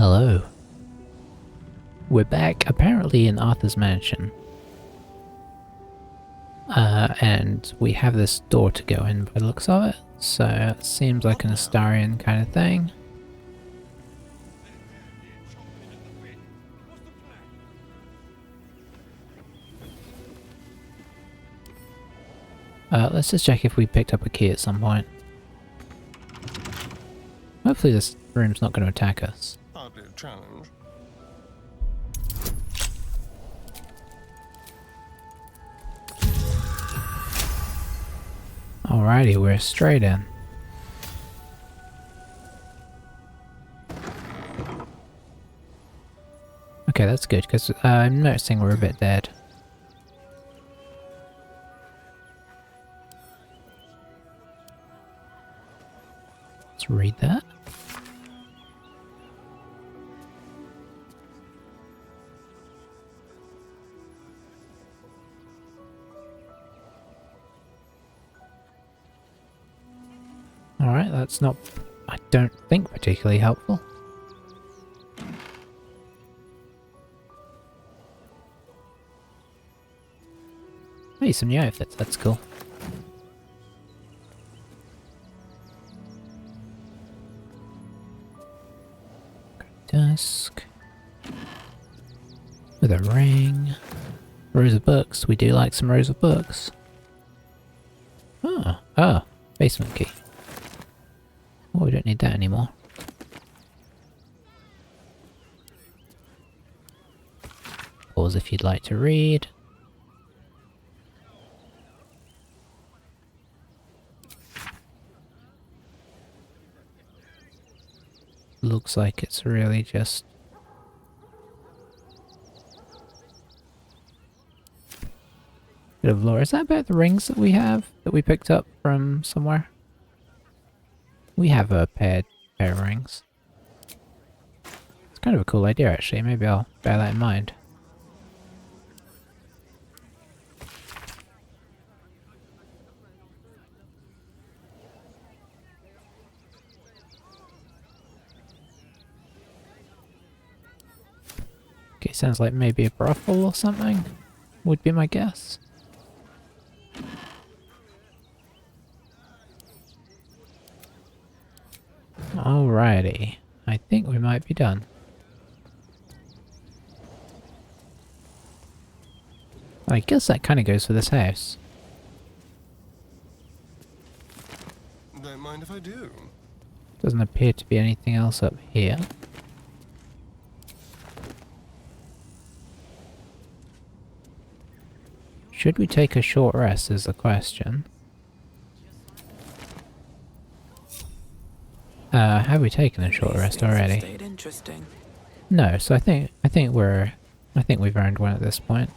Hello. We're back, apparently in Arthur's mansion. And we have this door to go in by the looks of it, so it seems like an Astarian kind of thing. Let's just check if we picked up a key at some point. Hopefully this room's not going to attack us. Hardly a challenge. Alrighty, we're straight in. Okay, that's good, because I'm noticing we're a bit dead. Let's read that. Alright, that's not, I don't think, particularly helpful. Hey, some new outfits, that's cool. Dusk. With a ring. Rows of books, we do like some rows of books. Oh, basement key. Oh, we don't need that anymore. Pause if you'd like to read. Looks like it's really just... bit of lore. Is that about the rings that we have, that we picked up from somewhere? We have a pair of rings. It's kind of a cool idea actually, maybe I'll bear that in mind. Okay, sounds like maybe a brothel or something, would be my guess. Alrighty, I think we might be done. I guess that kind of goes for this house. Don't mind if I do. Doesn't appear to be anything else up here. Should we take a short rest is the question. Have we taken a short rest already? No, so I think we've earned one at this point.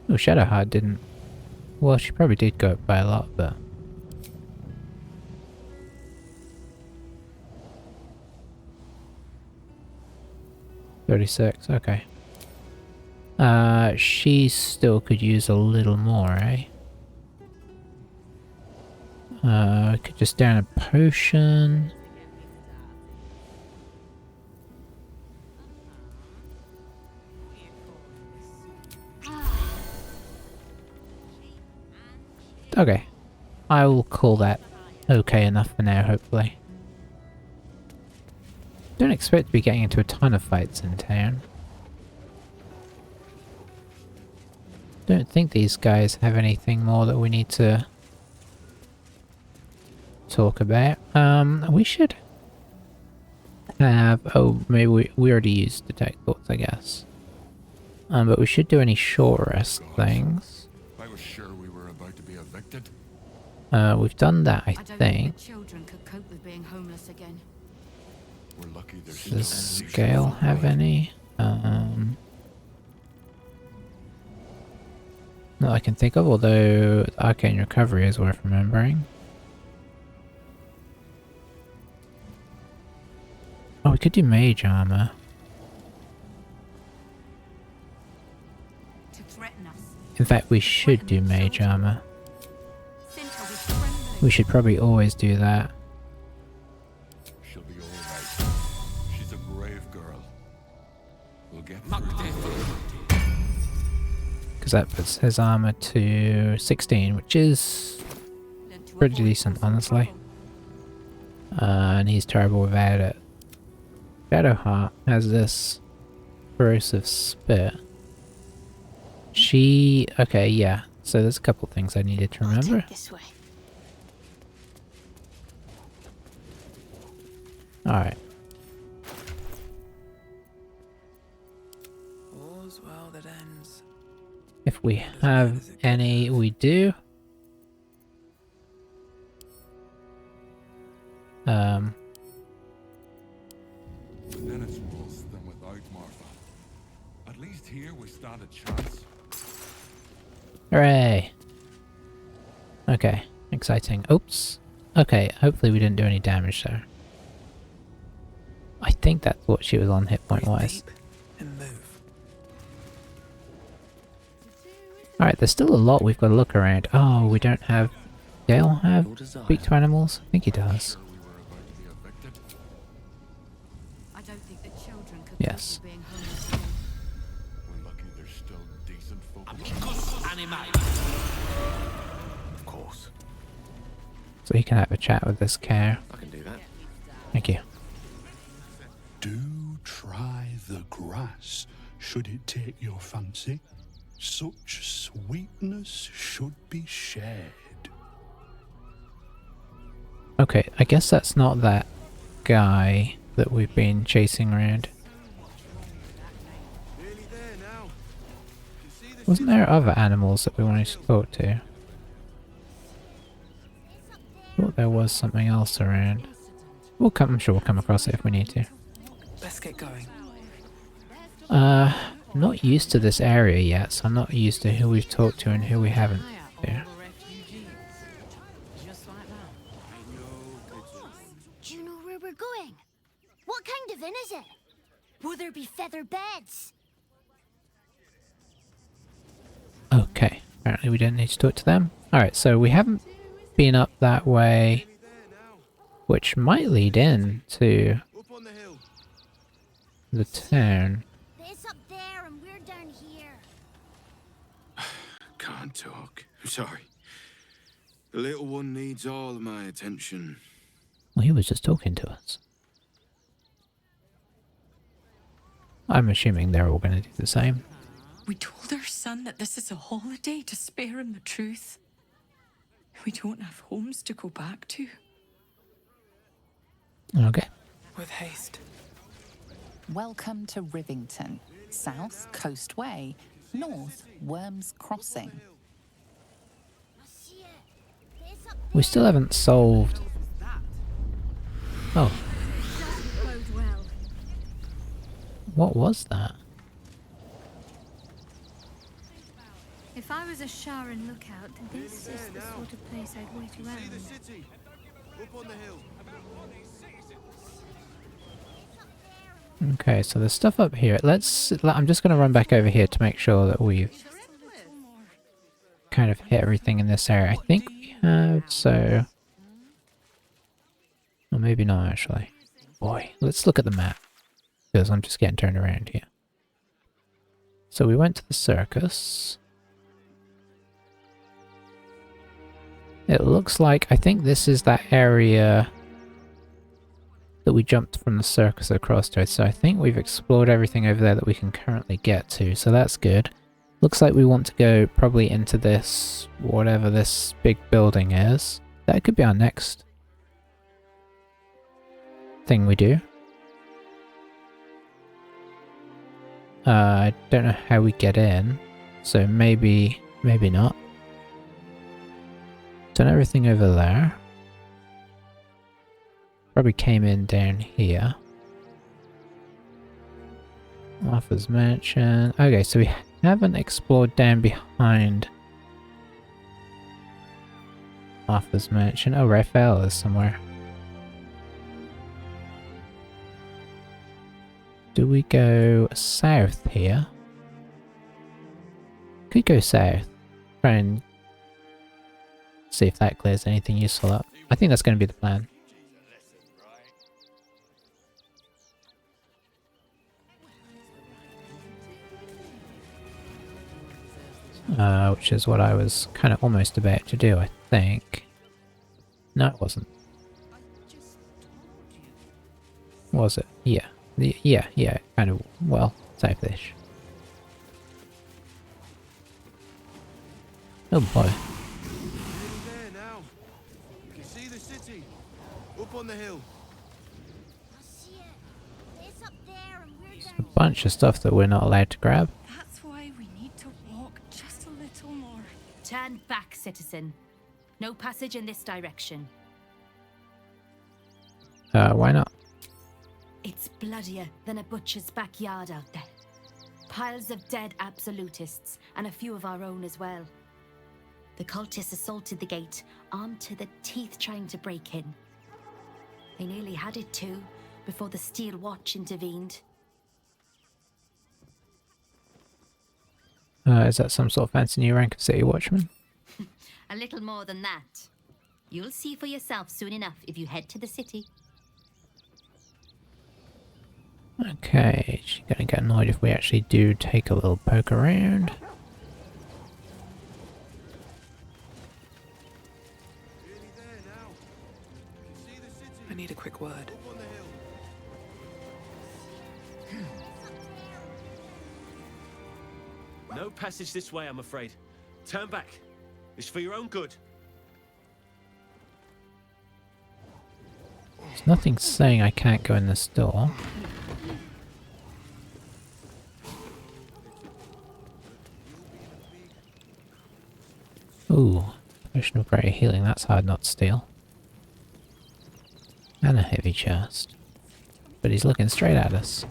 Oh, Shadowheart didn't. Well, she probably did go up by a lot, but 36. Okay. She still could use a little more, eh? Could just down a potion. Okay. I will call that okay enough for now, hopefully. Don't expect to be getting into a ton of fights in town. Don't think these guys have anything more that we need to talk about. We should have... oh, maybe we already used detect thoughts, I guess. But we should do any short rest things. I was sure we were about to be evicted. We've done that, I don't think. think the children could cope with being homeless again. We're lucky there's Does still Scale have any? Not I can think of, although Arcane Recovery is worth remembering. Oh, we could do Mage Armor. To threaten us. In fact, we should do Mage Armor. Since I was trembling. We should probably always do that. because that puts his armor to 16, which is pretty decent, honestly. And he's terrible without it. Shadowheart has this corrosive spit. Okay, yeah. So there's a couple things I needed to remember. This way. Alright. All's well that ends. If we have any, we do. Then it's worse than without Martha. At least here we stand a chance. Hooray! Okay, exciting. Oops. Okay, hopefully we didn't do any damage there. I think that's what she was on hit point wise. Deep and move. Alright, there's still a lot we've got to look around. Oh, we don't have... Dale have Your desire. speak to animals? I think he does. Sure we were about to be evicted. I don't think the children could Yes. cope with being homeless again. We're lucky there's still decent folk. Of course. So he can have a chat with this cow. I can do that. Thank you. Do try the grass, should it take your fancy. Such sweetness should be shared. Okay, I guess that's not that guy that we've been chasing around. Wasn't there other animals that we wanted to talk to? Thought there was something else around. I'm sure we'll come across it if we need to. Let's get going. I'm not used to this area yet, so I'm not used to who we've talked to and who we haven't. Yeah. Do you know where we're going? What kind of inn is it? Will there be feather beds? Okay, apparently we didn't need to talk to them. Alright, so we haven't been up that way, which might lead in to the town. It's up there and we're down here. Can't talk. I'm sorry. The little one needs all of my attention. Well, he was just talking to us. I'm assuming they're all going to do the same. We told our son that this is a holiday to spare him the truth. We don't have homes to go back to. Okay. With haste. Welcome to Rivington. South, Coast Way. North, Worms Crossing. We still haven't solved... Oh, Bode well. what was that? If I was a Sharon lookout, this is the sort of place I'd wait around. Okay, so there's stuff up here. I'm just going to run back over here to make sure that we've kind of hit everything in this area. I think we have, so... Or maybe not, actually. Boy, let's look at the map, because I'm just getting turned around here. So we went to the circus. It looks like, I think this is that area that we jumped from the circus across to. So I think we've explored everything over there that we can currently get to, so that's good. Looks like we want to go probably into this, whatever this big building is. That could be our next thing we do. I don't know how we get in, so maybe not. Done everything over there. Probably came in down here. Arthur's Mansion. Okay, so we haven't explored down behind Arthur's Mansion. Oh, Raphael is somewhere. Do we go south here? Could go south. Try and see if that clears anything useful up. I think that's going to be the plan. which is what I was kind of almost about to do, I think. No, it wasn't. Was it? Yeah. Yeah, kind of, well, type-ish. Oh boy. Nearly there now. You can see the city. Up on the hill. I see it. It's up there and we're A down. bunch of stuff that we're not allowed to grab. That's why we need to walk just a little more. Turn back, citizen. No passage in this direction. Why not? It's bloodier than a butcher's backyard out there. Piles of dead absolutists, and a few of our own as well. The cultists assaulted the gate, armed to the teeth trying to break in. They nearly had it too, before the Steel Watch intervened. Is that some sort of fancy new rank of City Watchman? A little more than that. You'll see for yourself soon enough if you head to the city. Okay, she's gonna get annoyed if we actually do take a little poke around. Nearly there now. You can see the city. I need a quick word. Up on the hill. No passage this way, I'm afraid. Turn back. It's for your own good. There's nothing saying I can't go in this door. Ooh, potion of greater healing, that's hard not to steal. And a heavy chest. But he's looking straight at us.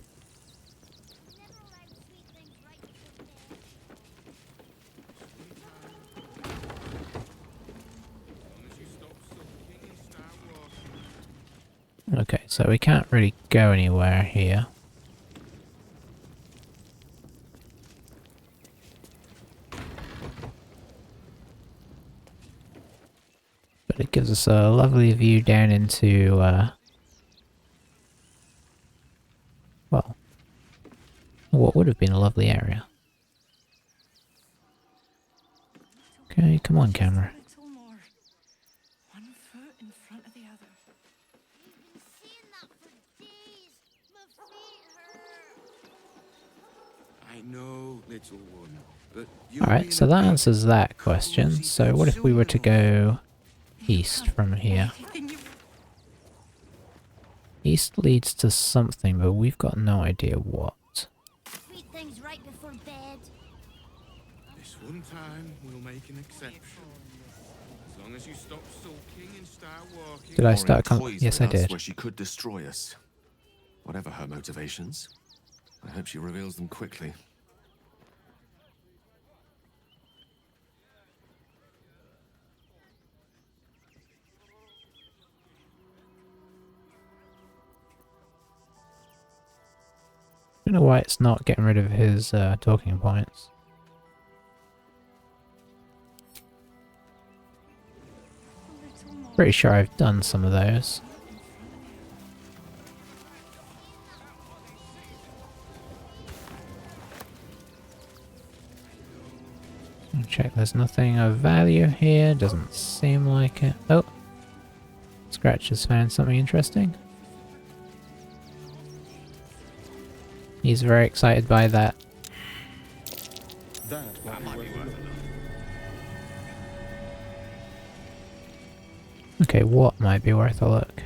Okay, so we can't really go anywhere here. But it gives us a lovely view down into, well, what would have been a lovely area. Okay, come on, camera. A little more. One foot in front of the other. Seeing that for days. My feet hurt. I know, little one. But you Alright, so that answers that question. So what if we were to go east from here? East leads to something, but we've got no idea what. Sweet things right before bed. This one time we'll make an exception. As long as you stop sulking and start walking. Did I Or start toys Yes, with I us did. Where she could destroy us. Whatever her motivations, I hope she reveals them quickly. I don't know why it's not getting rid of his talking points. Pretty sure I've done some of those. Check, there's nothing of value here, doesn't seem like it. Oh! Scratch has found something interesting. He's very excited by that. That might be worth it. Okay, what might be worth a look?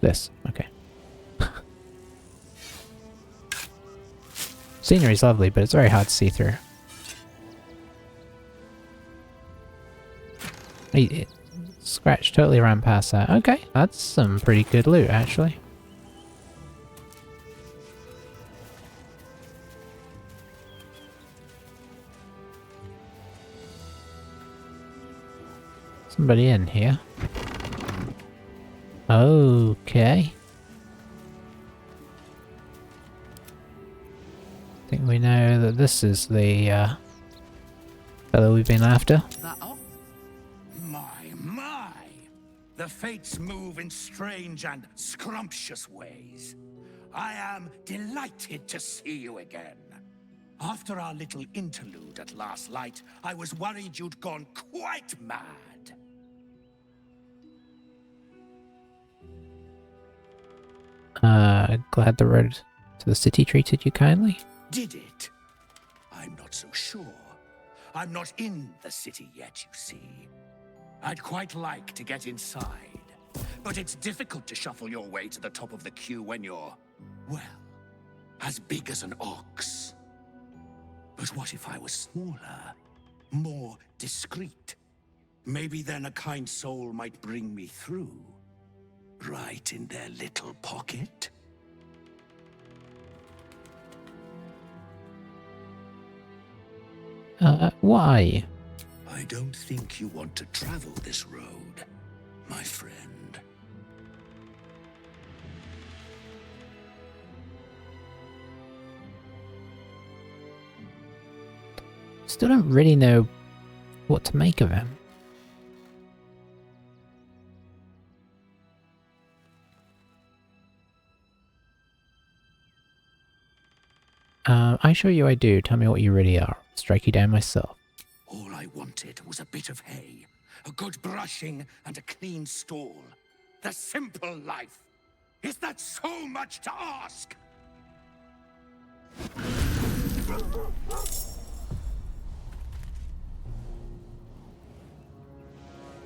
This, okay. Scenery's lovely, but it's very hard to see through. Scratch totally ran past that. Okay, that's some pretty good loot, actually. Somebody in here. Okay. I think we know that this is the fellow we've been after. My! The fates move in strange and scrumptious ways. I am delighted to see you again. After our little interlude at last light, I was worried you'd gone quite mad. Glad the road to the city treated you kindly? Did it? I'm not so sure. I'm not in the city yet, you see. I'd quite like to get inside, but it's difficult to shuffle your way to the top of the queue when you're, well, as big as an ox. But what if I was smaller, more discreet? Maybe then a kind soul might bring me through, right in their little pocket. Why? I don't think you want to travel this road, my friend. Still don't really know what to make of him. I assure you I do. Tell me what you really are. I'll strike you down myself. All I wanted was a bit of hay, a good brushing, and a clean stall. The simple life. Is that so much to ask?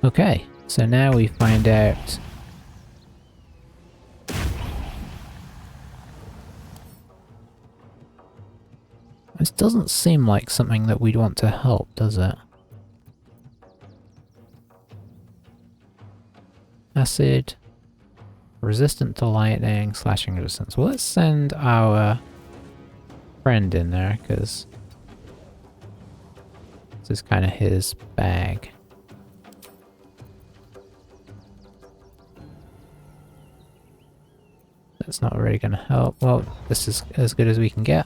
Okay, so now we find out... This doesn't seem like something that we'd want to help, does it? Acid. Resistant to lightning, slashing resistance. Well, let's send our friend in there, because this is kind of his bag. That's not really going to help. Well, this is as good as we can get.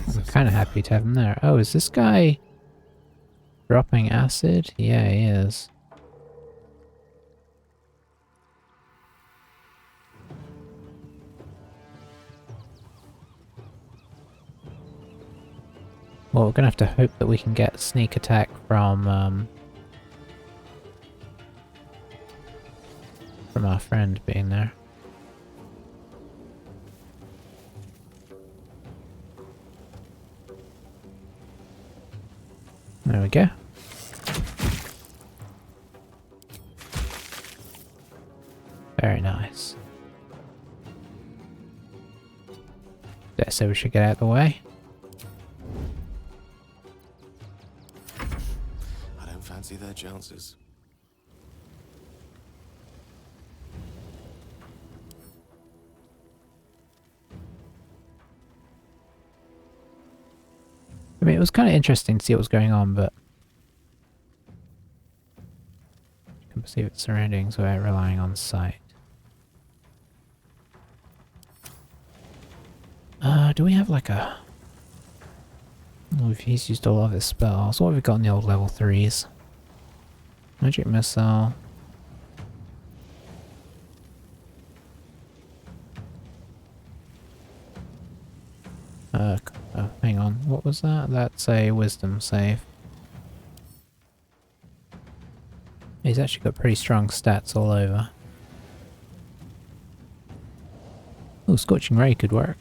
I'm kind of happy to have him there. Oh, is this guy dropping acid? Yeah, he is. Well, we're gonna have to hope that we can get sneak attack from our friend being there. There we go. Very nice. Yeah, so we should get out of the way. I don't fancy their chances. I mean, it was kind of interesting to see what was going on, but you can perceive its surroundings without relying on sight. Do we have like a... Oh, he's used all of his spells. What have we got in the old level 3s? Magic Missile. Hang on, what was that? That's a wisdom save. He's actually got pretty strong stats all over. Oh, Scorching Ray could work.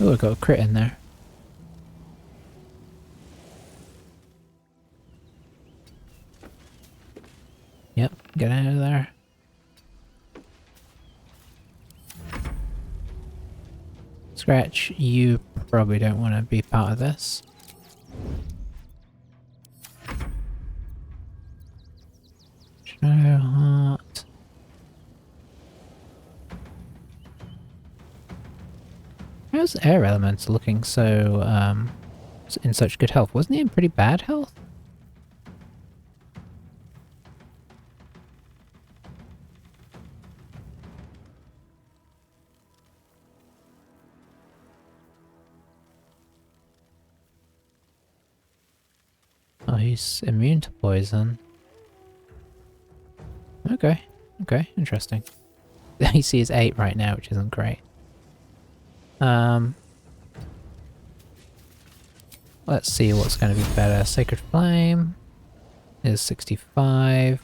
Oh, I got a crit in there. Yep, get out of there. Scratch, you probably don't want to be part of this. Shadow Heart. How's Air Elemental looking so, in such good health? Wasn't he in pretty bad health? Oh, he's immune to poison. Okay, okay, interesting. The AC is 8 right now, which isn't great. Let's see what's going to be better. Sacred Flame is 65.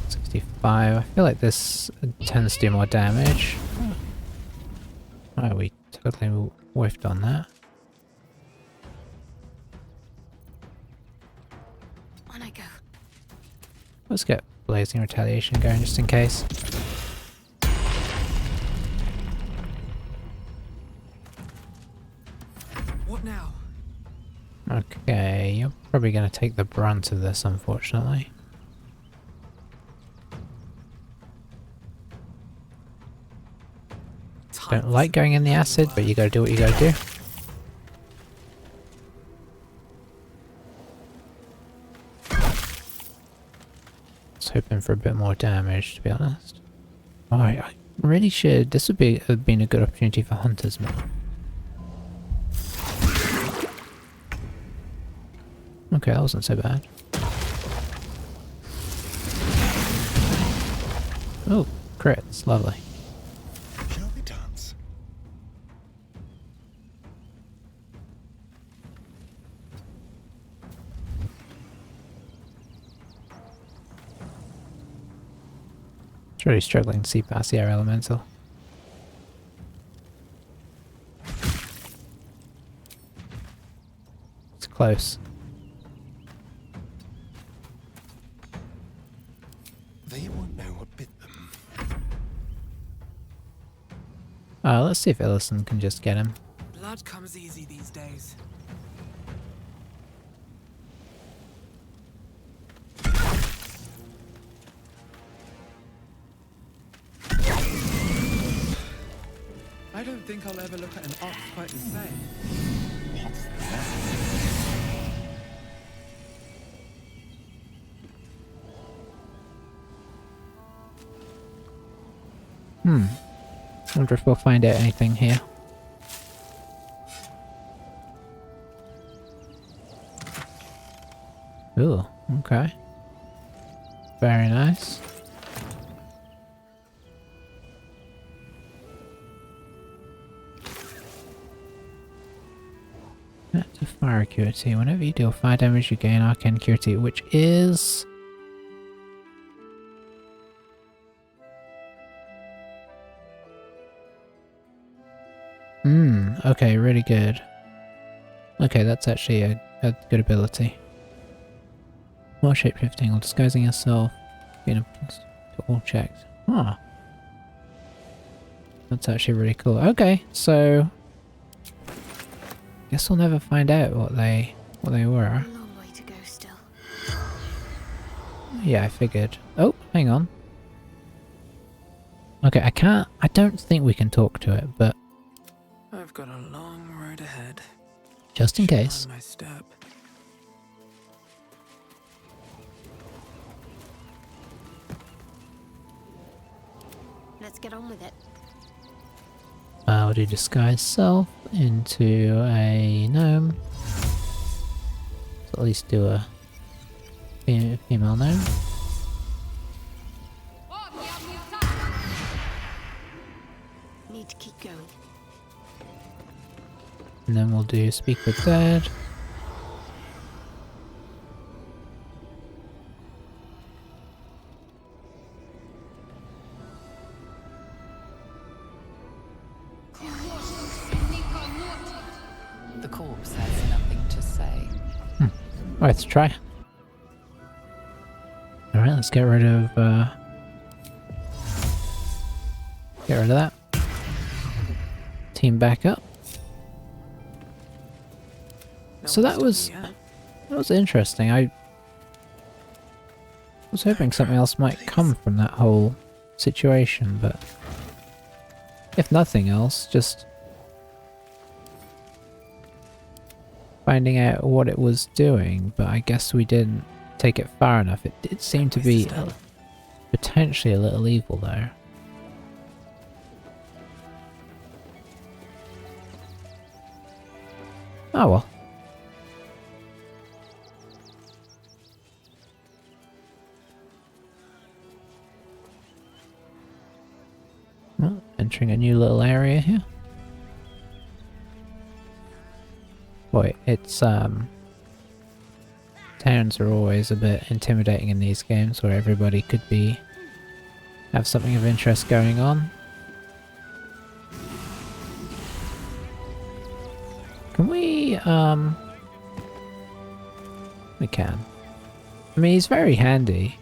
65. I feel like this tends to do more damage. Oh, we totally whiffed on that. On I go. Let's get Blazing Retaliation going just in case. What now? Okay, you're probably going to take the brunt of this, unfortunately. Don't like going in the acid, but you gotta do what you gotta do. I was hoping for a bit more damage, to be honest. Oh, I really should. This would have been a good opportunity for hunters, man. Okay, that wasn't so bad. Oh, crits, lovely. Shall we dance? It's really struggling to see past the air elemental. It's close. They won't know what bit them. Let's see if Illisen can just get him. Blood comes easy these days. I don't think I'll ever look at an ox quite the same. What's that? Wonder if we'll find out anything here. Ooh, okay. Very nice. Active fire acuity. Whenever you deal fire damage, you gain arcane acuity, which is... okay, really good. Okay, that's actually a good ability. While shapeshifting or disguising yourself, being able to all checked. Huh. That's actually really cool. Okay, so guess we'll never find out what they were. A long way to go still. Yeah, I figured. Oh, hang on. Okay, I don't think we can talk to it, but I've got a long road ahead. just in case. On my step. Let's get on with it. We'll do disguise self into a gnome. So at least do a female gnome. Need to keep going. And then we'll do speak with dead. The corpse has nothing to say. Let's try. Alright, let's get rid of that. Team back up. So that was interesting. I was hoping something else might come from that whole situation, but if nothing else, just finding out what it was doing, but I guess we didn't take it far enough. It did seem to be potentially a little evil there. Oh well. Well, entering a new little area here. Boy, it's towns are always a bit intimidating in these games where everybody could have something of interest going on. Can we we can. I mean, he's very handy.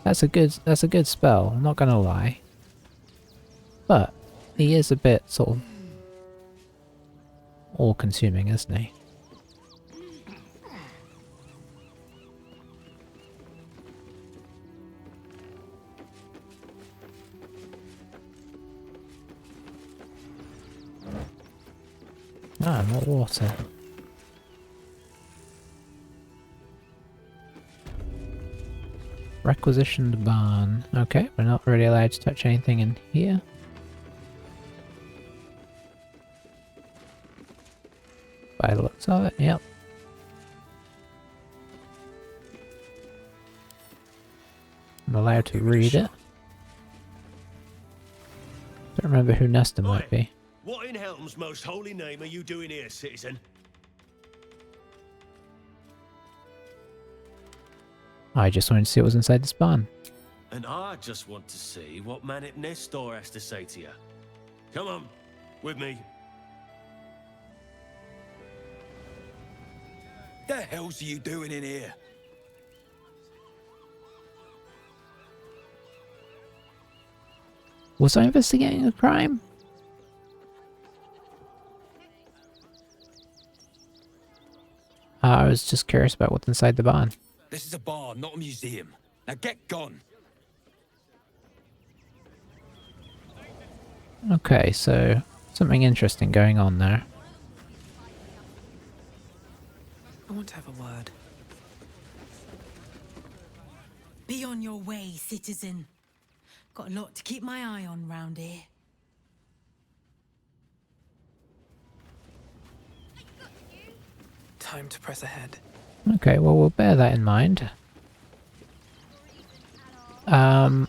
That's a good spell, I'm not gonna lie. But he is a bit sort of all-consuming, isn't he? Ah, more water. Requisitioned barn. Okay, we're not really allowed to touch anything in here. By the looks of it, yep. I'm allowed to read it. Don't remember who Nesta might be. What in Helm's most holy name are you doing here, citizen? I just wanted to see what was inside this barn. And I just want to see what Manit Nestor has to say to you. Come on, with me. The hell's you doing in here? Was I investigating a crime? I was just curious about what's inside the barn. This is a barn, not a museum. Now get gone. Okay, so something interesting going on there. I want to have a word. Be on your way, citizen. Got a lot to keep my eye on round here. Time to press ahead. Okay, well, we'll bear that in mind. Are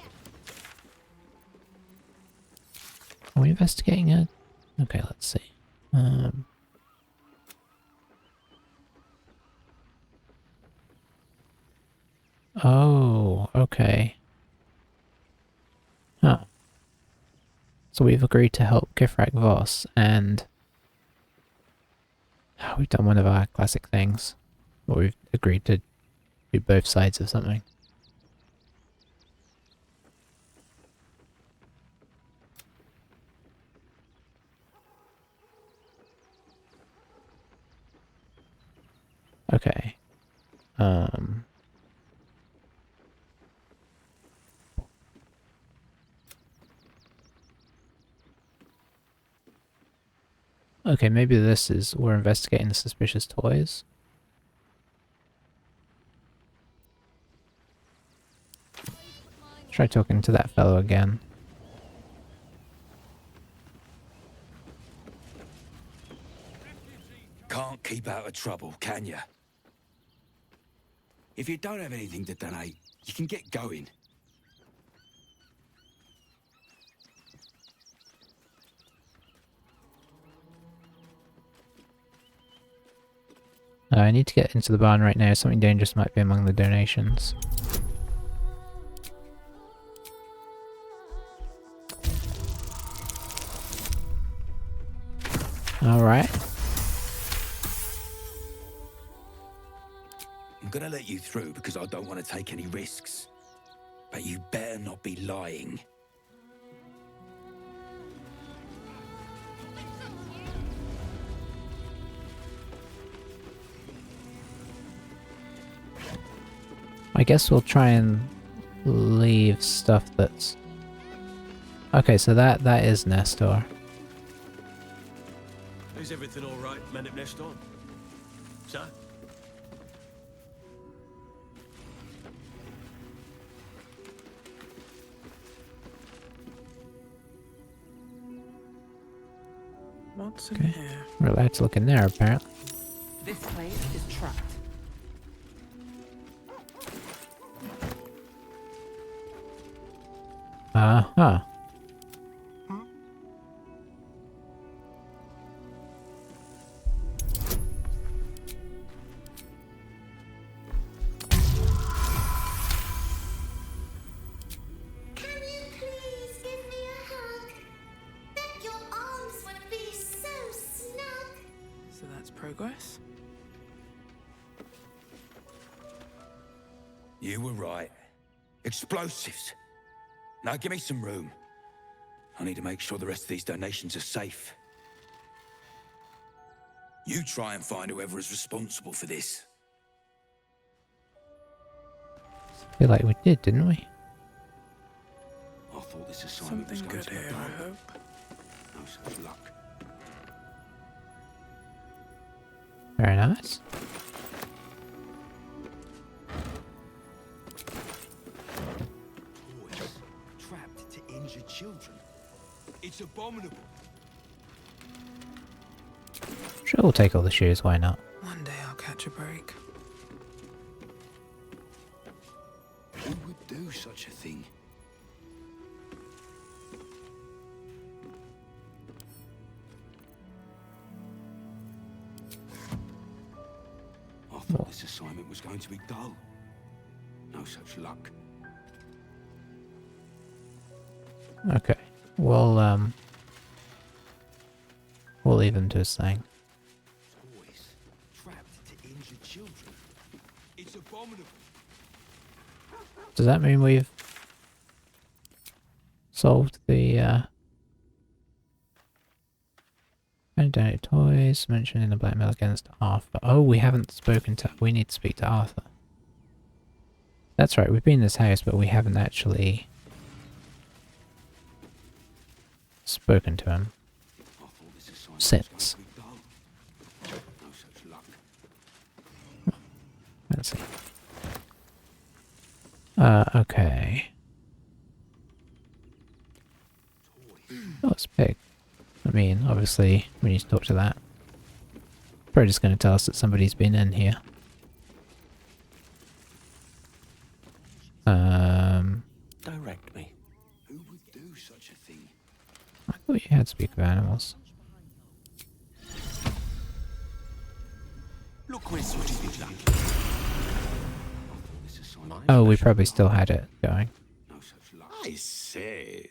we investigating it? Okay, let's see. Oh, okay. Huh. So we've agreed to help Kithrak Voss, and we've done one of our classic things. Or we've agreed to do both sides of something. Okay. Okay, maybe this is... we're investigating the suspicious toys. Try talking to that fellow again. Can't keep out of trouble, can you? If you don't have anything to donate, you can get going. I need to get into the barn right now. Something dangerous might be among the donations. Alright. I'm gonna let you through because I don't want to take any risks. But you better not be lying. I guess we'll try and leave stuff that's Okay, so that is Nestor. Is everything all right, Manip Nestor? Sir? What's in Okay. here? We're allowed to look in there, apparently. This place is trapped. Uh-huh. Can you please give me a hug? Bet your arms would be so snug. So that's progress? You were right. Explosives. Now give me some room. I need to make sure the rest of these donations are safe. You try and find whoever is responsible for this. Feel like we did, didn't we? I thought this assignment Something was going good to be here, done. I hope. No such luck. Very nice. Toys trapped to injure children. It's abominable. Sure, we'll take all the shoes, why not? One day I'll catch a break. Who would do such a thing? I thought this assignment was going to be dull. No such luck. Okay. We'll leave him to his thing. Toys trapped to injure children. It's abominable. Does that mean we've solved the donate toys mentioned in the blackmail against Arthur? Oh, we haven't spoken to. We need to speak to Arthur. That's right. We've been in this house, but we haven't actually spoken to him since. Let's see. Okay. Oh, it's big. I mean, obviously, we need to talk to that. Probably just going to tell us that somebody's been in here. Direct me. Who would do such a thing? I thought you had to speak of animals. Look where such a big luck. Oh, we probably still had it going. I say,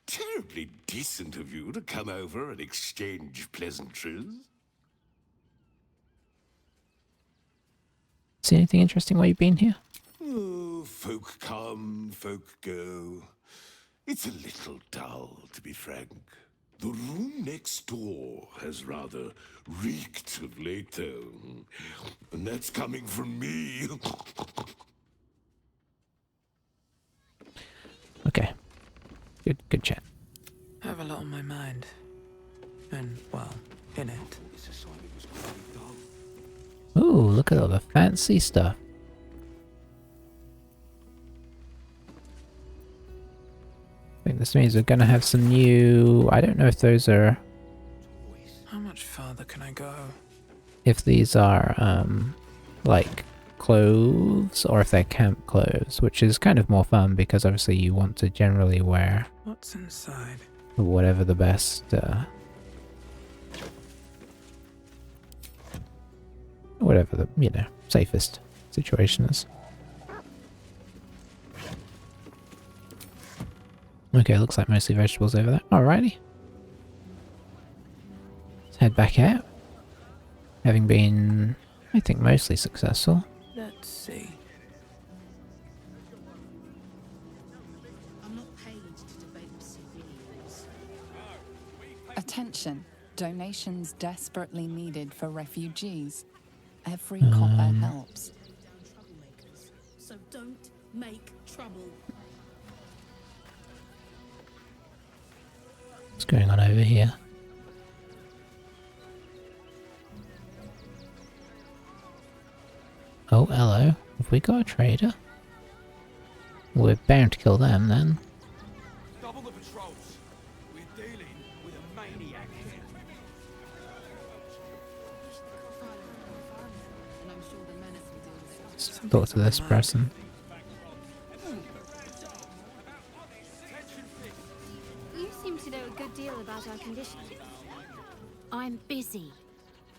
terribly decent of you to come over and exchange pleasantries. See anything interesting while you've been here? Oh, folk come, folk go. It's a little dull, to be frank. The room next door has rather reeked of late, though. And that's coming from me. Okay. Good chat. I have a lot on my mind. And, well, in it. Ooh, look at all the fancy stuff. I think this means we're gonna have some new... I don't know if those are... How much farther can I go? If these are, like, clothes, or if they're camp clothes, which is kind of more fun because obviously you want to generally wear... What's inside? Whatever the best, whatever the, you know, safest situation is. Okay, looks like mostly vegetables over there. Alrighty. Let's head back out. Having been, I think, mostly successful. Let's see. I'm not paid to debate with civilians. Attention. Donations desperately needed for refugees. Every copper helps. So don't make trouble. What's going on over here? Oh, hello. Have we got a trader? We're bound to kill them then. Double the patrols. We're dealing with a maniac here. Let's talk to this person. You seem to know a good deal about our condition. I'm busy.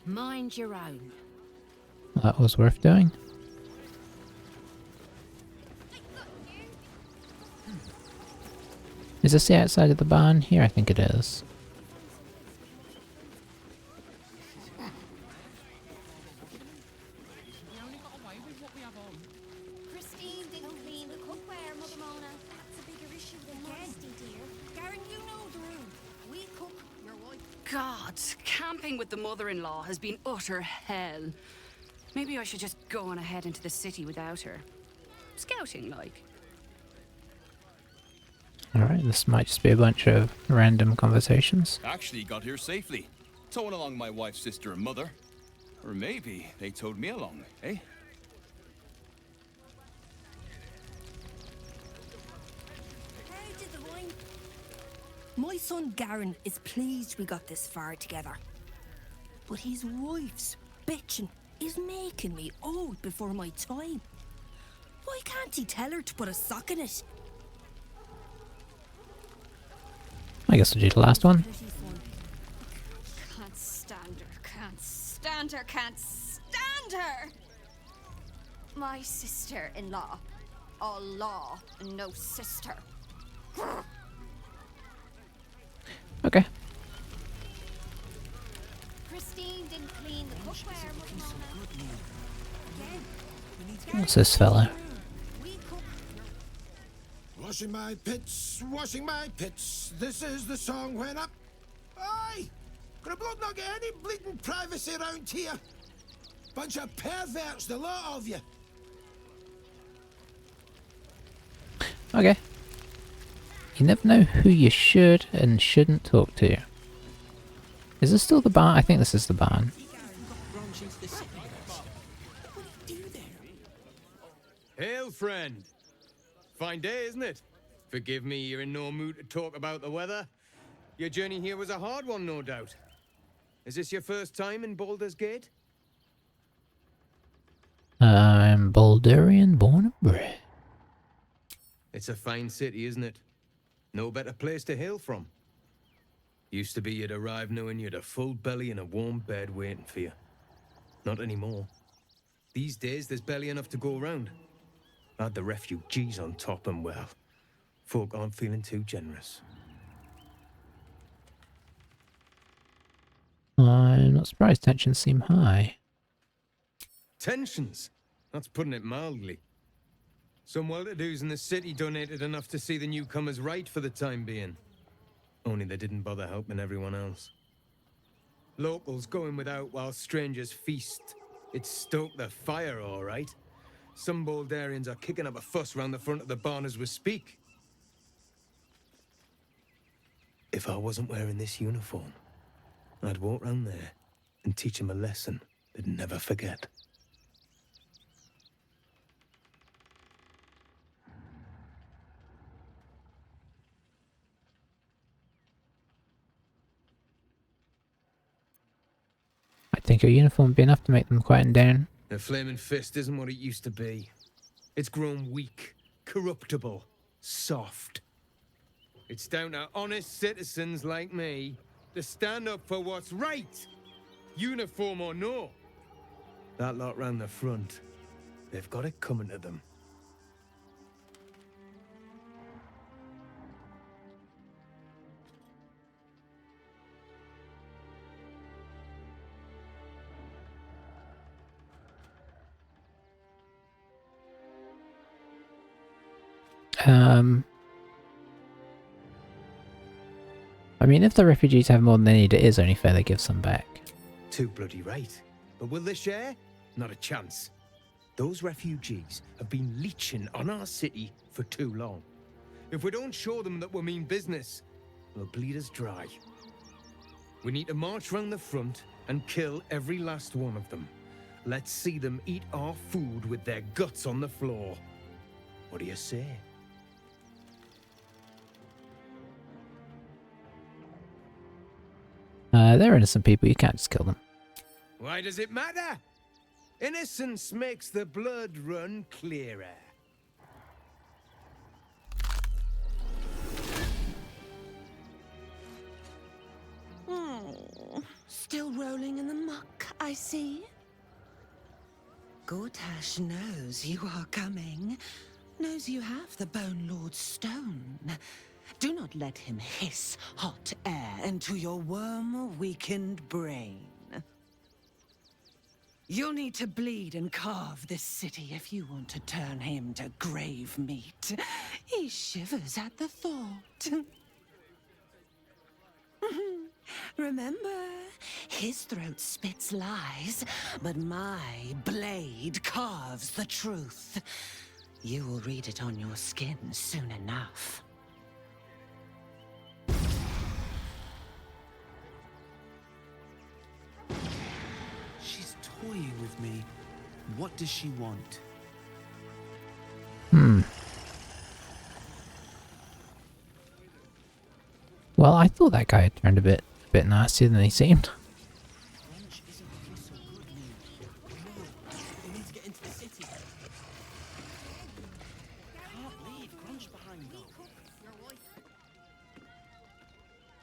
Mind your own. That was worth doing. Is this the outside of the barn? Here, I think it is. Christine didn't clean the cookware, Mother Mona. That's a bigger issue than modesty, dear. Garen, you know the room. We cook, your wife. God, camping with the mother-in-law has been utter hell. Maybe I should just go on ahead into the city without her. Scouting, like. Alright, this might just be a bunch of random conversations. Actually got here safely. Towing along my wife's sister and mother. Or maybe they towed me along, eh? How did the wine? My son Garen is pleased we got this far together. But his wife's bitching is making me old before my time. Why can't he tell her to put a sock in it? I guess we'll do the last one. Can't stand her, can't stand her, can't stand her! My sister-in-law. All law and no sister. Okay. Christine didn't clean the cookware, Mother Mona. What's this fella? Washing my pits, this is the song when up. Aye! Could a bloke not get any bleeding privacy around here? Bunch of perverts, the lot of you. Okay. You never know who you should and shouldn't talk to. Is this still the barn? I think this is the barn. Hail, friend. Fine day, isn't it? Forgive me, you're in no mood to talk about the weather. Your journey here was a hard one, no doubt. Is this your first time in Baldur's Gate? I'm Baldurian born and bred. It's a fine city, isn't it? No better place to hail from. Used to be you'd arrive knowing you'd a full belly and a warm bed waiting for you. Not anymore. These days, there's barely enough to go around. Add the refugees on top and, well, folk aren't feeling too generous. I'm not surprised tensions seem high. Tensions? That's putting it mildly. Some well-to-dos in the city donated enough to see the newcomers right for the time being. Only they didn't bother helping everyone else. Locals going without while strangers feast. It stoked the fire, all right. Some Baldurians are kicking up a fuss round the front of the barn as we speak. If I wasn't wearing this uniform, I'd walk round there and teach them a lesson they'd never forget. I think your uniform would be enough to make them quieten down. The flaming fist isn't what it used to be. It's grown weak, corruptible, soft. It's down to honest citizens like me to stand up for what's right, uniform or no. That lot round the front, they've got it coming to them. I mean, if the refugees have more than they need, it is only fair they give some back. Too bloody right. But will they share? Not a chance. Those refugees have been leeching on our city for too long. If we don't show them that we mean business, will bleed us dry. We need to march round the front and kill every last one of them. Let's see them eat our food with their guts on the floor. What do you say? They're innocent people, you can't just kill them. Why does it matter? Innocence makes the blood run clearer. Oh, still rolling in the muck, I see. Gortash knows you are coming. Knows you have the Bone Lord's stone. Do not let him hiss hot air into your worm-weakened brain. You'll need to bleed and carve this city if you want to turn him to grave meat. He shivers at the thought. Remember, his throat spits lies, but my blade carves the truth. You will read it on your skin soon enough. She's toying with me. What does she want? Well, I thought that guy had turned a bit nastier than he seemed.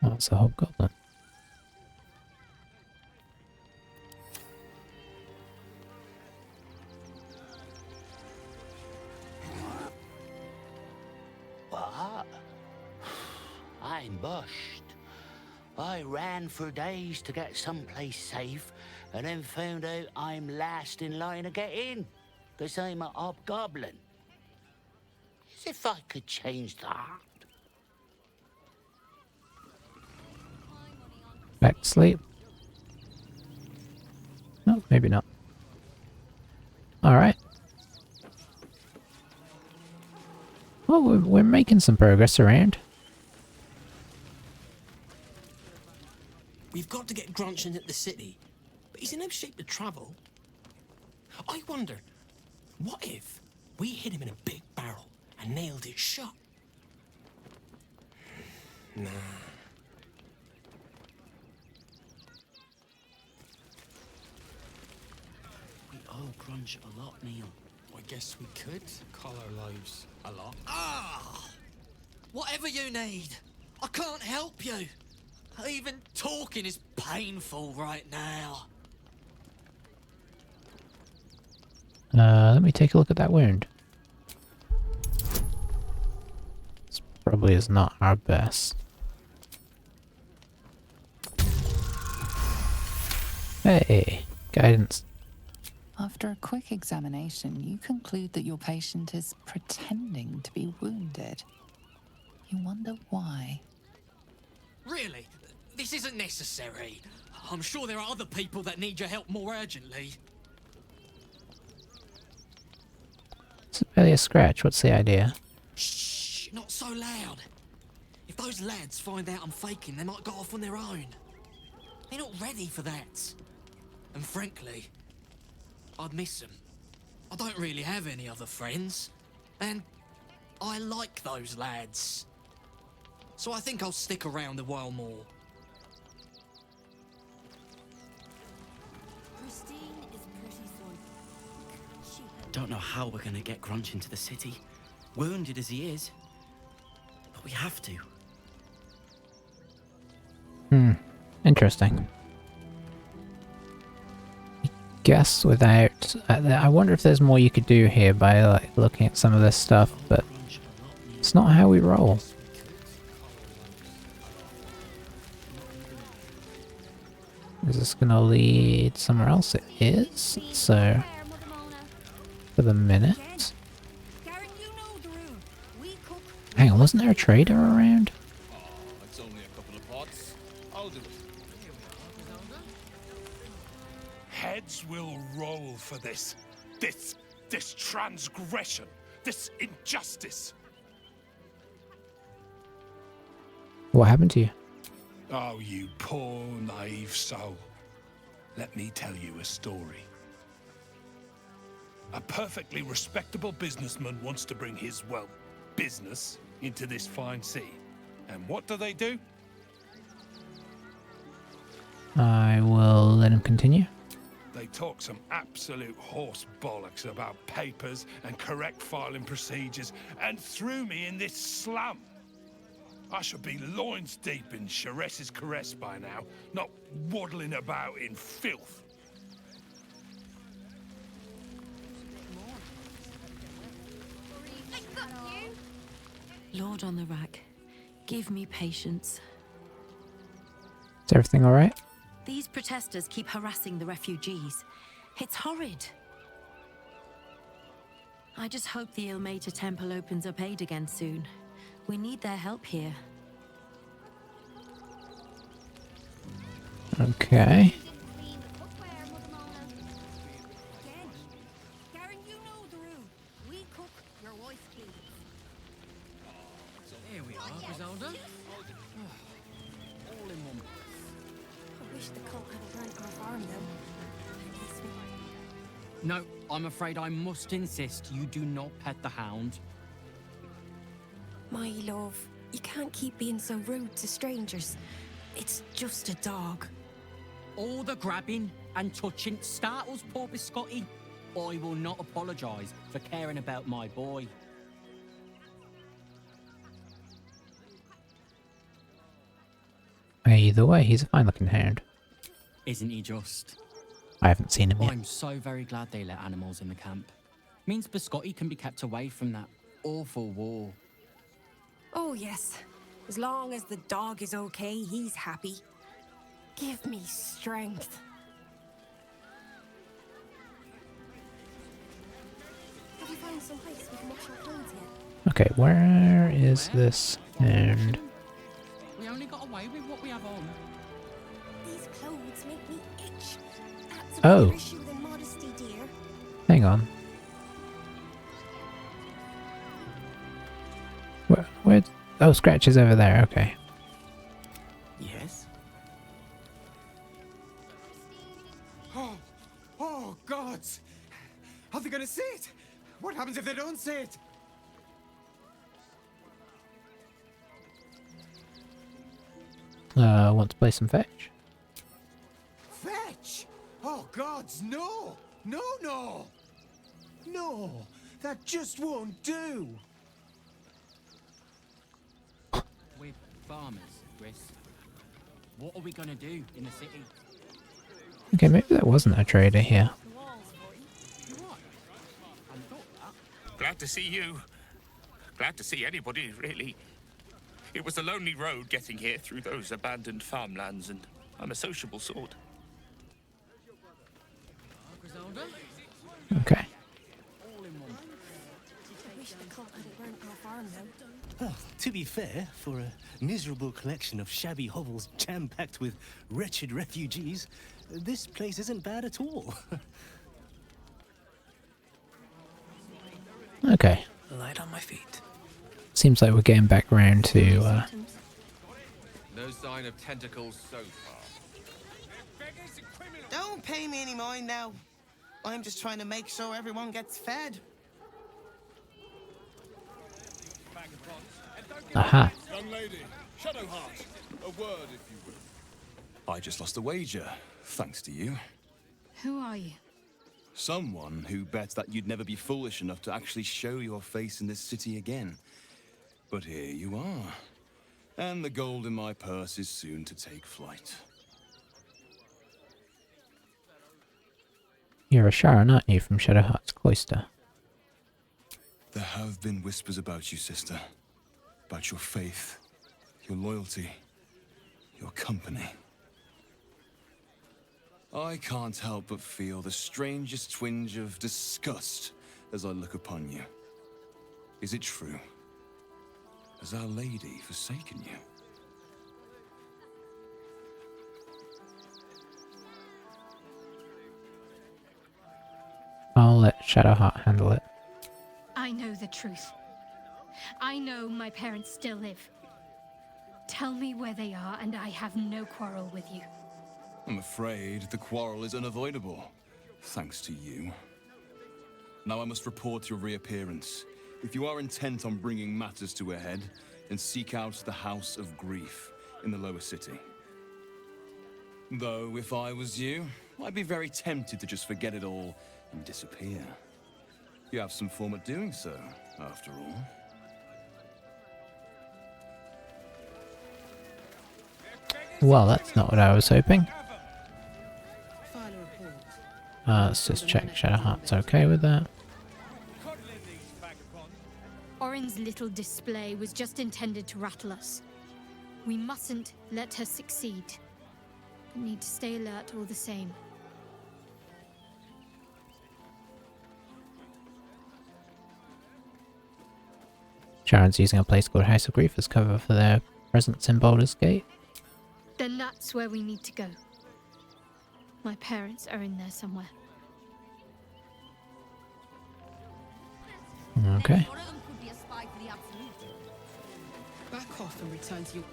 Oh, it's a hobgoblin. What? I'm bushed. I ran for days to get someplace safe, and then found out I'm last in line to get in, because I'm a hobgoblin. As if I could change that. Back to sleep. No, maybe not. Alright. Well, we're making some progress around. We've got to get Grunch into the city, but he's in no shape to travel. I wonder, what if we hid him in a big barrel and nailed it shut? Nah. We owe Grunch a lot, Neil. I guess we could call our lives a lot. Ah! Whatever you need. I can't help you. Even talking is painful right now. Let me take a look at that wound. This probably is not our best. Hey, guidance. After a quick examination, you conclude that your patient is pretending to be wounded. You wonder why. Really? This isn't necessary. I'm sure there are other people that need your help more urgently. It's barely a scratch. What's the idea? Shh, not so loud. If those lads find out I'm faking, they might go off on their own. They're not ready for that. And frankly, I'd miss them. I don't really have any other friends. And I like those lads. So I think I'll stick around a while more. Don't know how we're gonna get Grunch into the city, wounded as he is. But we have to. Interesting. I guess without... I wonder if there's more you could do here by like looking at some of this stuff, but it's not how we roll. Is this gonna lead somewhere else? It is. So, for the minute. Hang on, wasn't there a trader around? It's only a couple of pots. I'll do it. Heads will roll for this. This transgression. This injustice. What happened to you? Oh, you poor, naive soul. Let me tell you a story. A perfectly respectable businessman wants to bring his, well, business into this fine city. And what do? I will let him continue. They talk some absolute horse bollocks about papers and correct filing procedures and threw me in this slum. I should be loins deep in Chares's caress by now, not waddling about in filth. Lord on the rack, give me patience. Is everything alright? These protesters keep harassing the refugees. It's horrid. I just hope the Ilmater Temple opens up aid again soon. We need their help here. Okay. Garen, you know the room. We cook, your wife cleans. Here we are, Griselda. All in one. I wish the cult had burnt our farm, though. No, I'm afraid I must insist you do not pet the hound. My love, you can't keep being so rude to strangers. It's just a dog. All the grabbing and touching startles poor Biscotti. I will not apologise for caring about my boy. Either way, he's a fine looking hound. Isn't he just? I haven't seen him yet. I'm so very glad they let animals in the camp. Means Biscotti can be kept away from that awful war. Oh, yes. As long as the dog is okay, he's happy. Give me strength. Have you found some place we can wash our clothes yet? Okay, where is this hound? We only got away with what we have on. These clothes make me itch. That's a Oh. bigger issue than modesty, dear. Hang on. Where? Oh, Scratch is over there. Okay. Yes? Oh, gods! Are they gonna see it? What happens if they don't see it? Want to play some fetch? Fetch! Oh, gods, no! No, no! No! That just won't do! We're farmers, Chris. What are we gonna do in the city? Okay, maybe that wasn't a trader here. Glad to see you. Glad to see anybody, really. It was a lonely road getting here through those abandoned farmlands, and I'm a sociable sort. Okay. I wish the cult had burnt our farm, though. Oh, to be fair, for a miserable collection of shabby hovels jam-packed with wretched refugees, this place isn't bad at all. Okay. Light on my feet. Seems like we're getting back around to, No sign of tentacles so far. Don't pay me any mind now. I'm just trying to make sure everyone gets fed. Aha. Young lady, Shadowheart, a word if you will. I just lost a wager, thanks to you. Who are you? Someone who bets that you'd never be foolish enough to actually show your face in this city again. But here you are. And the gold in my purse is soon to take flight. You're a Sharon, aren't you, from Shadowheart's Cloister? There have been whispers about you, sister. About your faith, your loyalty, your company. I can't help but feel the strangest twinge of disgust as I look upon you. Is it true? Has Our Lady forsaken you? I'll let Shadowheart handle it. I know the truth. I know my parents still live. Tell me where they are, and I have no quarrel with you. I'm afraid the quarrel is unavoidable, thanks to you. Now I must report your reappearance. If you are intent on bringing matters to a head, then seek out the House of Grief in the lower city. Though, if I was you, I'd be very tempted to just forget it all and disappear. You have some form at doing so, after all. Well, that's not what I was hoping. Let's just check Shadowheart's okay with that. Orin's little display was just intended to rattle us. We mustn't let her succeed. We need to stay alert all the same. Sharon's using a place called House of Grief as cover for their presence in Baldur's Gate. Then that's where we need to go. My parents are in there somewhere. Okay. Back off and return to your...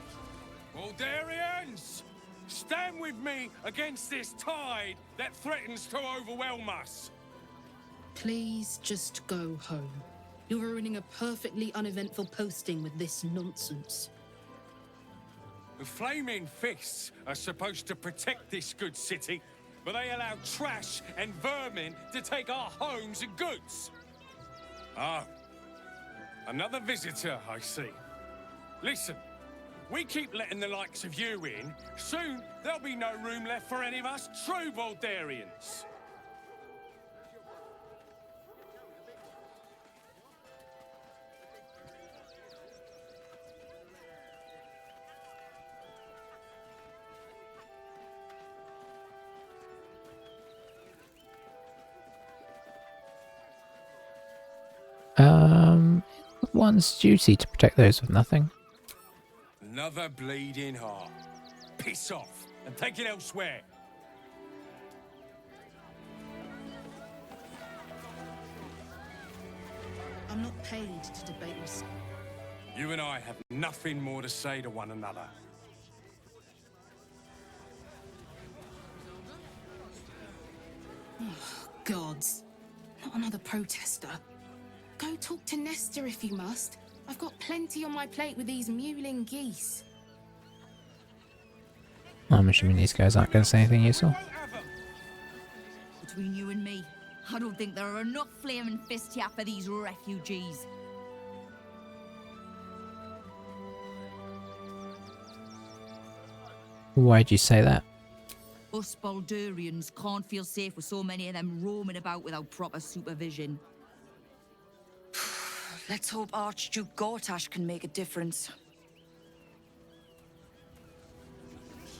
Baldurians! Stand with me against this tide that threatens to overwhelm us! Please just go home. You're ruining a perfectly uneventful posting with this nonsense. The Flaming Fists are supposed to protect this good city, but they allow trash and vermin to take our homes and goods. Ah, another visitor, I see. Listen, we keep letting the likes of you in, soon there'll be no room left for any of us true Baldurians. One's duty to protect those with nothing. Another bleeding heart. Piss off and take it elsewhere. I'm not paid to debate with... You and I have nothing more to say to one another. Oh, gods. Not another protester. Go talk to Nestor if you must. I've got plenty on my plate with these mewling geese. I'm assuming these guys aren't going to say anything useful. Between you and me, I don't think there are enough flaming fists here for these refugees. Why'd you say that? Us Baldurians can't feel safe with so many of them roaming about without proper supervision. Let's hope Archduke Gortash can make a difference.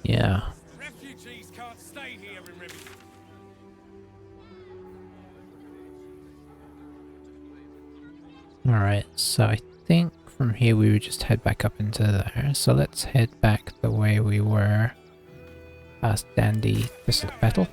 Yeah. Refugees can't stay here in Ribbon. Alright, so I think from here we would just head back up into there. So let's head back the way we were past Dandy Thistle Petal.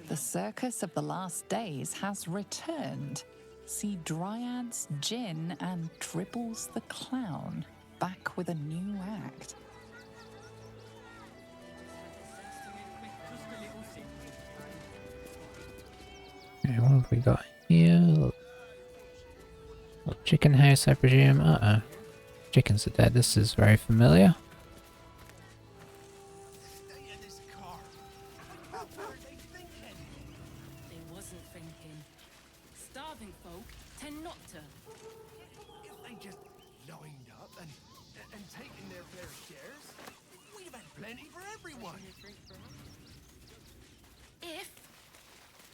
The Circus of the Last Days has returned. See Dryads, Jinn, and Dribbles the Clown back with a new act. Okay, what have we got here? Little chicken house, I presume. Uh-oh. Chickens are dead. This is very familiar.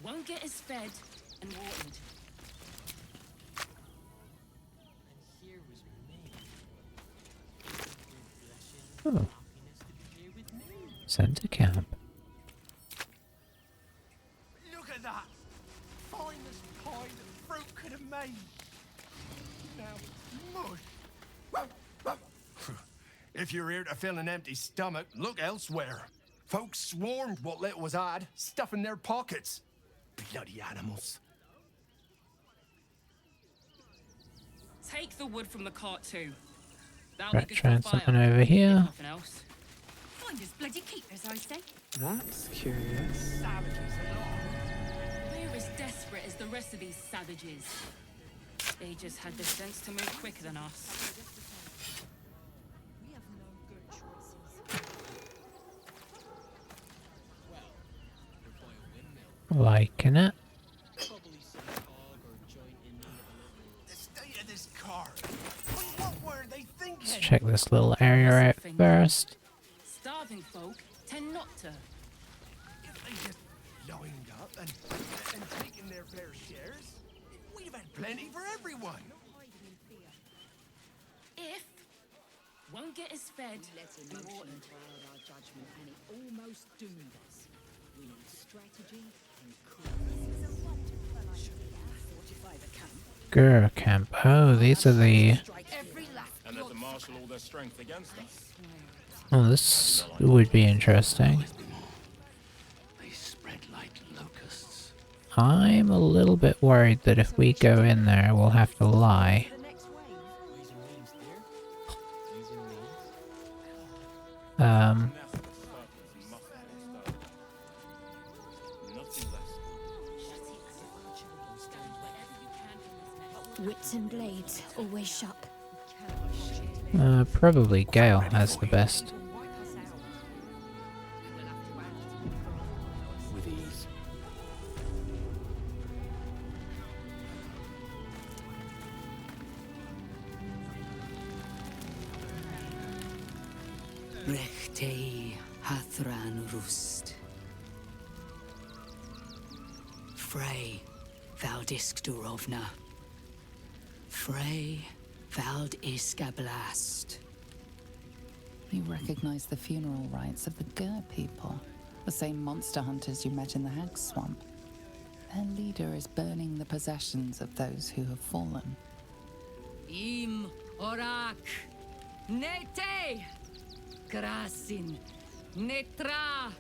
Won't get us fed and watered. Oh. Sent to camp. Look at that! Finest Aye. Now, mush. If you're here to fill an empty stomach, look elsewhere. Folks swarmed what little was odd, stuffing their pockets. Bloody animals. Take the wood from the cart too. Right, trying something over here. Nothing else. Find us bloody keepers, I say. That's curious. We're as desperate as the rest of these savages. They just had the sense to move quicker than us. Liking it. The state of this car. What were they thinking? Let's check this little area out first. Starving folk tend not to. If they just lined up and taken their fair shares, we'd have had plenty for everyone. If won't get us fed Let and watered. our judgment, and it almost doomed us. We need strategy and coolness. Fortify the camp. Grr camp. Oh, these are the. And let them marshal all their strength against us. Oh, this would be interesting. They spread like locusts. I'm a little bit worried that if we go in there, we'll have to lie. Wits and blades, always sharp. Probably Gale has the best. With ease. Rechtei Hathran Rust. Frey Valdisk Durovna. Frey Vald Iskablast. You recognize the funeral rites of the Gur people, the same monster hunters you met in the Hag Swamp. Their leader is burning the possessions of those who have fallen. Im Orak Nete Grasin Netra.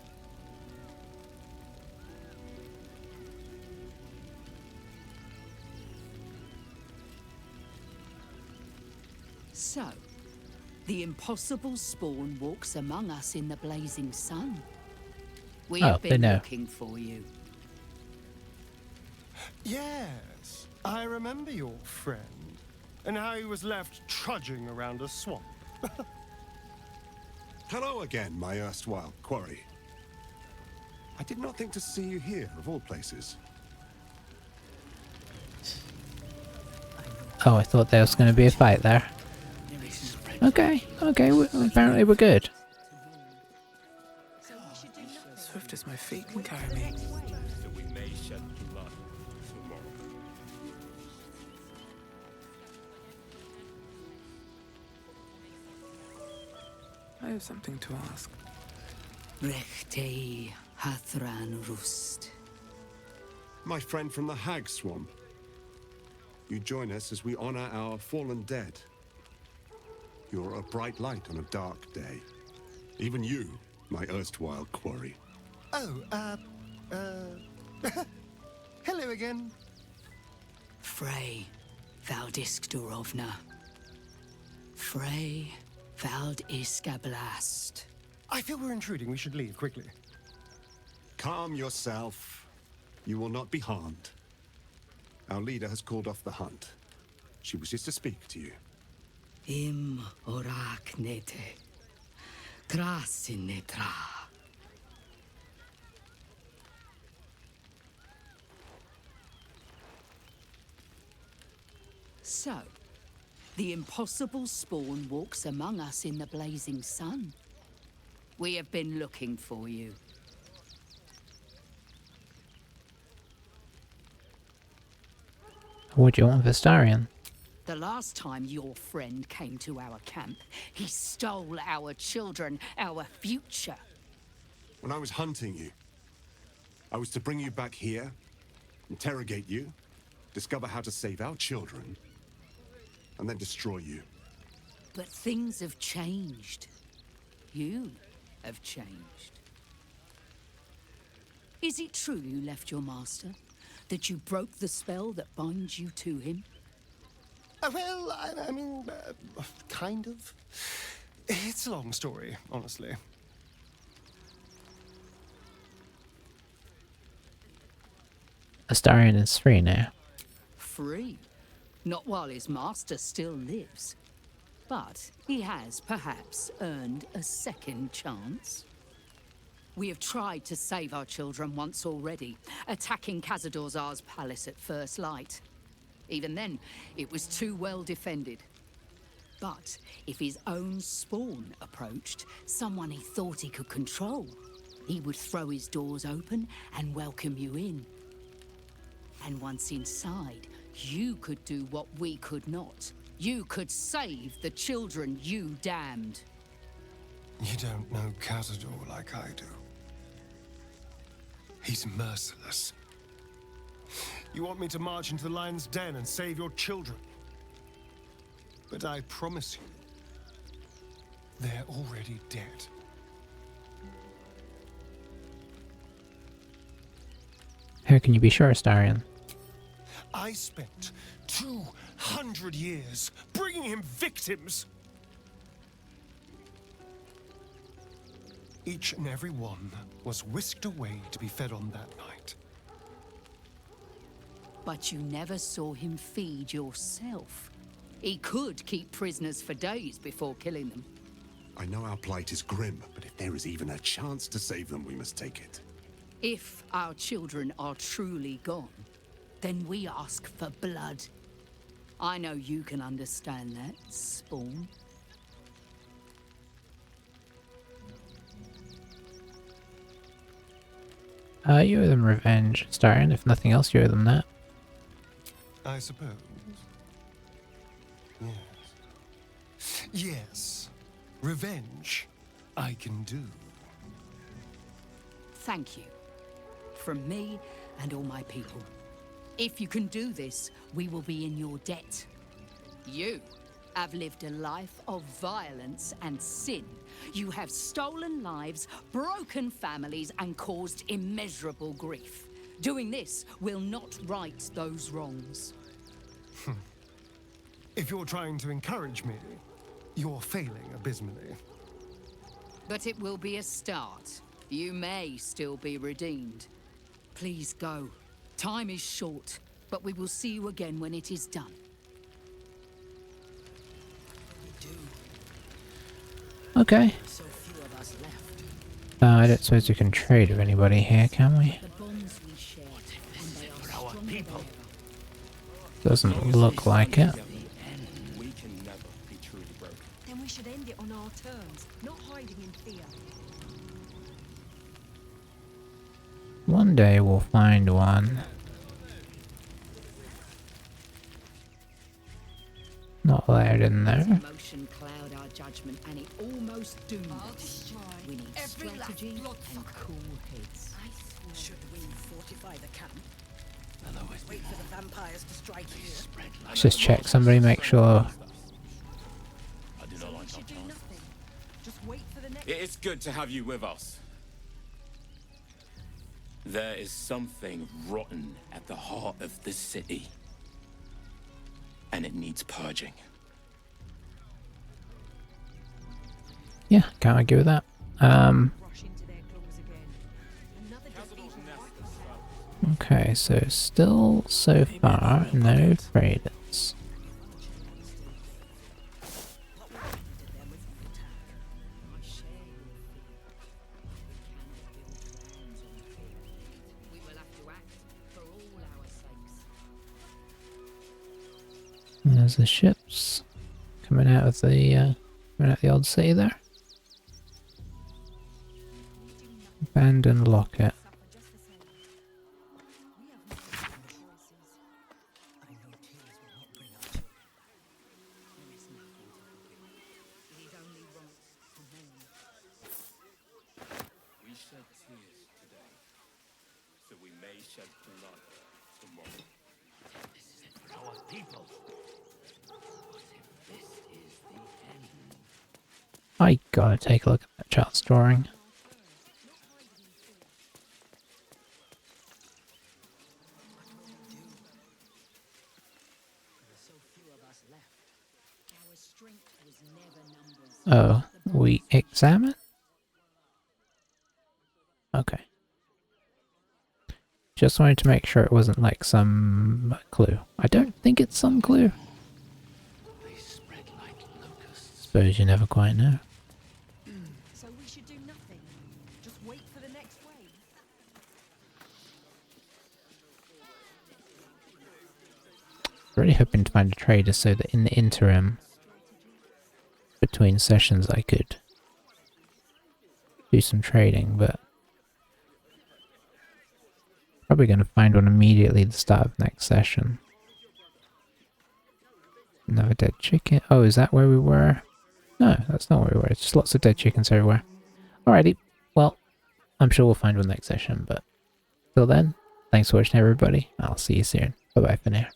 So, the impossible spawn walks among us in the blazing sun. We have been looking for you. Yes, I remember your friend, and how he was left trudging around a swamp. Hello again, my erstwhile quarry. I did not think to see you here, of all places. Oh, I thought there was going to be a fight there. Okay, apparently we're good. Swift as my feet can carry me. So we may shed blood tomorrow. I have something to ask. Rechtei Hathran Rust. My friend from the Hag Swamp. You join us as we honor our fallen dead. You're a bright light on a dark day. Even you, my erstwhile quarry. Oh, hello again. Frey Valdisk Durovna. Frey Vald Iskablast. I feel we're intruding. We should leave quickly. Calm yourself. You will not be harmed. Our leader has called off the hunt. She wishes to speak to you. Im Orak Nete Grasin Netra. So, the impossible spawn walks among us in the blazing sun. We have been looking for you. What do you want, Vistarion? The last time your friend came to our camp, he stole our children, our future. When I was hunting you, I was to bring you back here, interrogate you, discover how to save our children, and then destroy you. But things have changed. You have changed. Is it true you left your master? That you broke the spell that binds you to him? Well, I mean, kind of. It's a long story, honestly. Astarion is free now. Free? Not while his master still lives. But he has perhaps earned a second chance. We have tried to save our children once already, attacking Khazad-dûr'Zar's palace at first light. Even then, it was too well defended. But if his own spawn approached, someone he thought he could control, he would throw his doors open and welcome you in. And once inside, you could do what we could not. You could save the children you damned. You don't know Khazad-dûr like I do. He's merciless. You want me to march into the lion's den and save your children? But I promise you, they're already dead. How can you be sure, Astarion? I spent 200 years bringing him victims. Each and every one was whisked away to be fed on that night. But you never saw him feed yourself. He could keep prisoners for days before killing them. I know our plight is grim, but if there is even a chance to save them, we must take it. If our children are truly gone, then we ask for blood. I know you can understand that, Spawn. You owe them revenge, Astarion. If nothing else, you owe them that. I suppose. Yes. Yes. Revenge, I can do. Thank you. From me and all my people. If you can do this, we will be in your debt. You have lived a life of violence and sin. You have stolen lives, broken families, and caused immeasurable grief. Doing this will not right those wrongs. If you're trying to encourage me, you're failing abysmally. But it will be a start. You may still be redeemed. Please go. Time is short, but we will see you again when it is done. Okay. So few of us left. I don't suppose we can trade with anybody here, can we? The bonds we share, and they are For our people. Doesn't look like it. We can never be truly broken. Then we should end it on our terms, not hiding in fear. One day we'll find one. Not allowed in there. Emotion cloud our judgment, and it almost doomed us. We need strategy and cool heads. Should we fortify the camp? Wait for the vampires to strike here. Let's just check somebody, make sure. It is good to have you with us. There is something rotten at the heart of this city. And it needs purging. Yeah, can't argue with that. Okay, so still so far no traders. There's the ships coming out of the old city there. Abandoned locket. We shed tears today, so we may shed blood tomorrow. I gotta take a look at that child's drawing. Oh, we examine? Okay. Just wanted to make sure it wasn't like some clue. I don't think it's some clue. Suppose you never quite know. So we should do nothing. Just wait for the next wave. Really hoping to find a trader so that in the interim between sessions I could do some trading, but probably going to find one immediately at the start of next session. Another dead chicken. Oh, is that where we were? No, that's not where we were. It's just lots of dead chickens everywhere. Alrighty, well, I'm sure we'll find one next session, but till then, thanks for watching everybody. I'll see you soon. Bye bye for now.